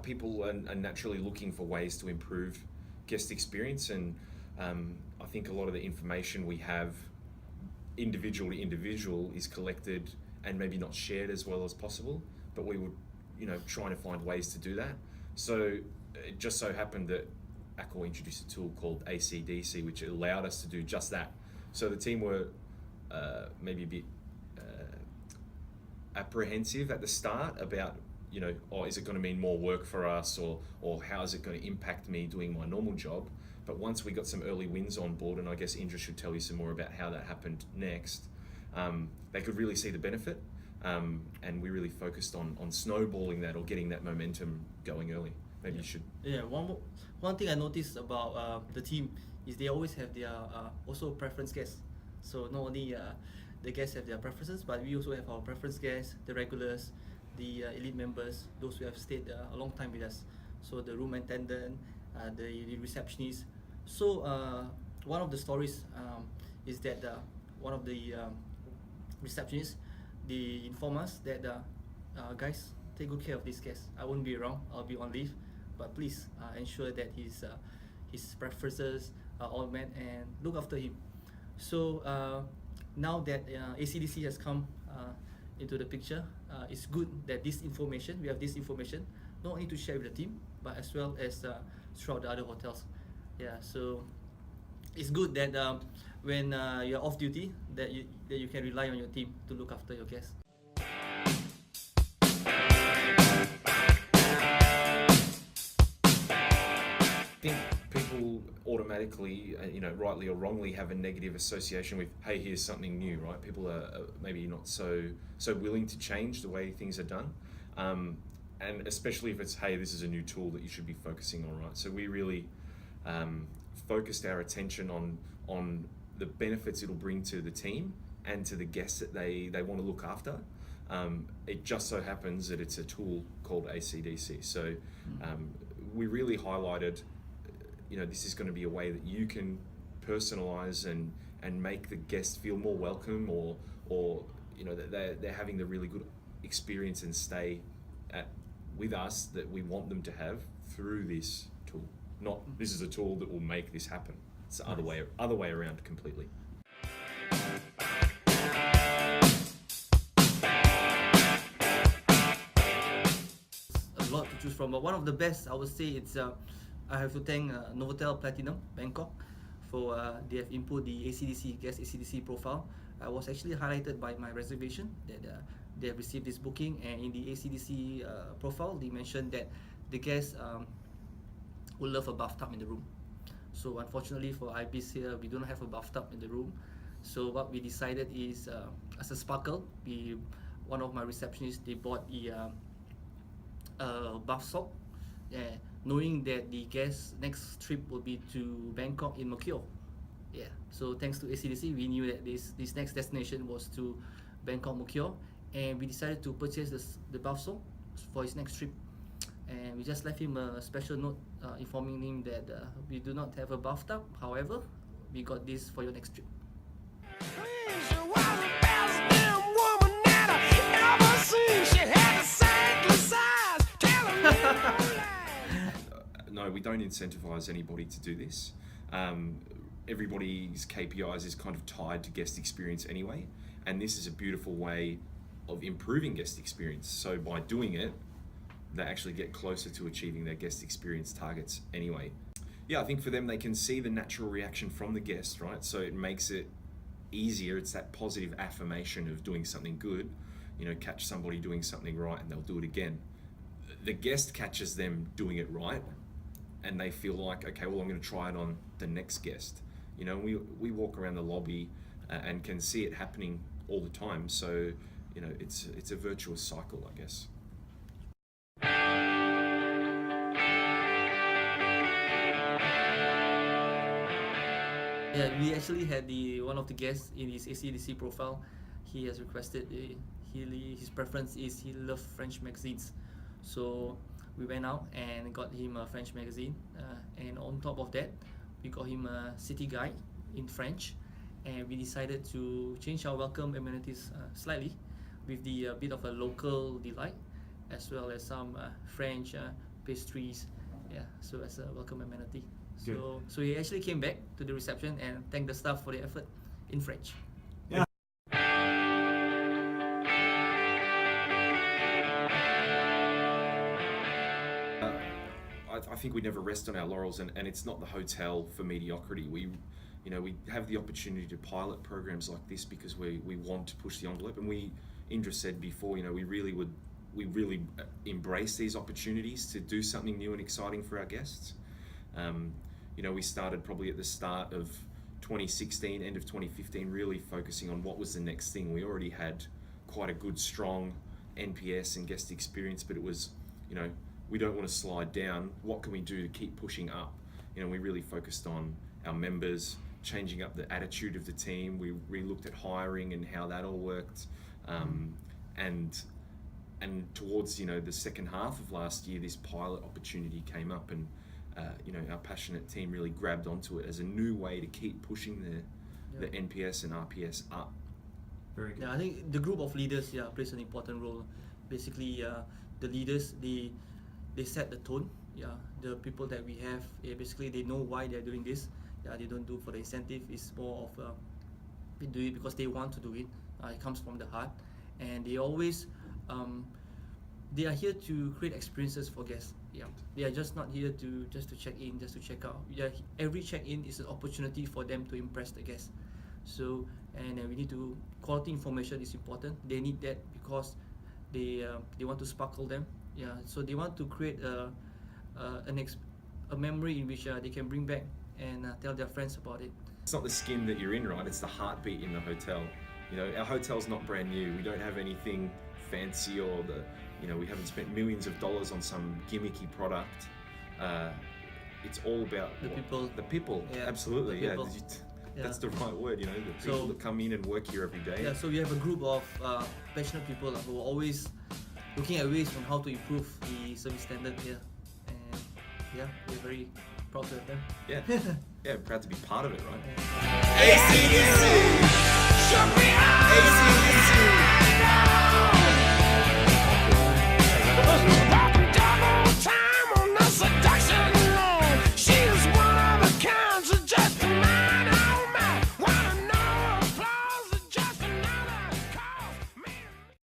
people are naturally looking for ways to improve guest experience, and I think a lot of the information we have individual to individual is collected and maybe not shared as well as possible, but we would, trying to find ways to do that. So it just so happened that Accor introduced a tool called ACDC, which allowed us to do just that. So the team were maybe a bit apprehensive at the start about, is it going to mean more work for us, or how is it going to impact me doing my normal job? But once we got some early wins on board, and I guess Indra should tell you some more about how that happened next, they could really see the benefit, and we really focused on snowballing that or getting that momentum going early. Maybe you should. Yeah, one thing I noticed about the team is they always have their also preference guests. So not only the guests have their preferences, but we also have our preference guests, the regulars, the elite members, those who have stayed a long time with us. So the room attendant, the receptionist. So one of the stories is that one of the receptionists, they inform us that guys, take good care of these guests. I won't be around, I'll be on leave, but please ensure that his preferences are all met and look after him. So now that ACDC has come into the picture, it's good that we have this information, not only to share with the team, but as well as throughout the other hotels. Yeah, so it's good that when you're off duty, that you can rely on your team to look after your guests. I think people automatically, rightly or wrongly, have a negative association with, hey, here's something new, right? People are maybe not so willing to change the way things are done, and especially if it's, hey, this is a new tool that you should be focusing on, right? So we really focused our attention on the benefits it'll bring to the team and to the guests that they want to look after. It just so happens that it's a tool called ACDC. So we really highlighted, this is going to be a way that you can personalize and make the guests feel more welcome, or that they're having the really good experience and stay with us that we want them to have through this tool. Not this is a tool that will make this happen. It's the other way around completely. A lot to choose from, but one of the best, I would say, it's I have to thank Novotel Platinum Bangkok for they have input the ACDC guest ACDC profile. I was actually highlighted by my reservation that they have received this booking, and in the ACDC profile they mentioned that the guests will love a bathtub in the room. So unfortunately for Ibis here, we do not have a bathtub in the room. So what we decided is, as a sparkle, one of my receptionists, they bought a bath salt, knowing that the guest's next trip will be to Bangkok in Mercure. Yeah, so thanks to ACDC, we knew that this next destination was to Bangkok Mercure, and we decided to purchase the bath salt for his next trip. And we just left him a special note informing him that we do not have a bathtub, however, we got this for your next trip. No, we don't incentivize anybody to do this. Everybody's KPIs is kind of tied to guest experience anyway, and this is a beautiful way of improving guest experience. So by doing it, they actually get closer to achieving their guest experience targets anyway. Yeah, I think for them, they can see the natural reaction from the guest, right? So it makes it easier. It's that positive affirmation of doing something good. Catch somebody doing something right and they'll do it again. The guest catches them doing it right and they feel like, okay, well, I'm going to try it on the next guest. We walk around the lobby and can see it happening all the time. So, it's a virtuous cycle, I guess. Yeah, we actually had one of the guests in his ACDC profile. He has requested his preference is he loves French magazines. So we went out and got him a French magazine, and on top of that, we got him a city guide in French, and we decided to change our welcome amenities slightly with the bit of a local delight, as well as some French pastries, so as a welcome amenity. Good. So he actually came back to the reception and thanked the staff for the effort in French. Yeah. I think we never rest on our laurels, and it's not the hotel for mediocrity. We have the opportunity to pilot programs like this because we want to push the envelope, and Indra said before, we really embrace these opportunities to do something new and exciting for our guests. We started probably at the start of 2016, end of 2015, really focusing on what was the next thing. We already had quite a good, strong NPS and guest experience, but it was, we don't want to slide down. What can we do to keep pushing up? We really focused on our members, changing up the attitude of the team. We looked at hiring and how that all worked. And towards, the second half of last year, this pilot opportunity came up, and our passionate team really grabbed onto it as a new way to keep pushing the NPS and RPS up. Very good. Yeah, I think the group of leaders plays an important role. Basically, the leaders, they set the tone. The people that we have, basically they know why they're doing this. They don't do it for the incentive. It's more of they do it because they want to do it. It comes from the heart, and they always they are here to create experiences for guests. They are just not here to check in, just to check out. Every check-in is an opportunity for them to impress the guests. So, and we need to, quality information is important. They need that because they want to sparkle them. So they want to create a memory in which they can bring back and tell their friends about it. It's not the skin that you're in, right? It's the heartbeat in the hotel. Our hotel's not brand new. We don't have anything fancy, or we haven't spent millions of dollars on some gimmicky product. It's all about The people. The people, absolutely. The people. That's the right word. The people that come in and work here every day. So we have a group of passionate people who are always looking at ways on how to improve the service standard here, and we're very proud to have them. Proud to be part of it, right? ACDC, show me how. ACDC.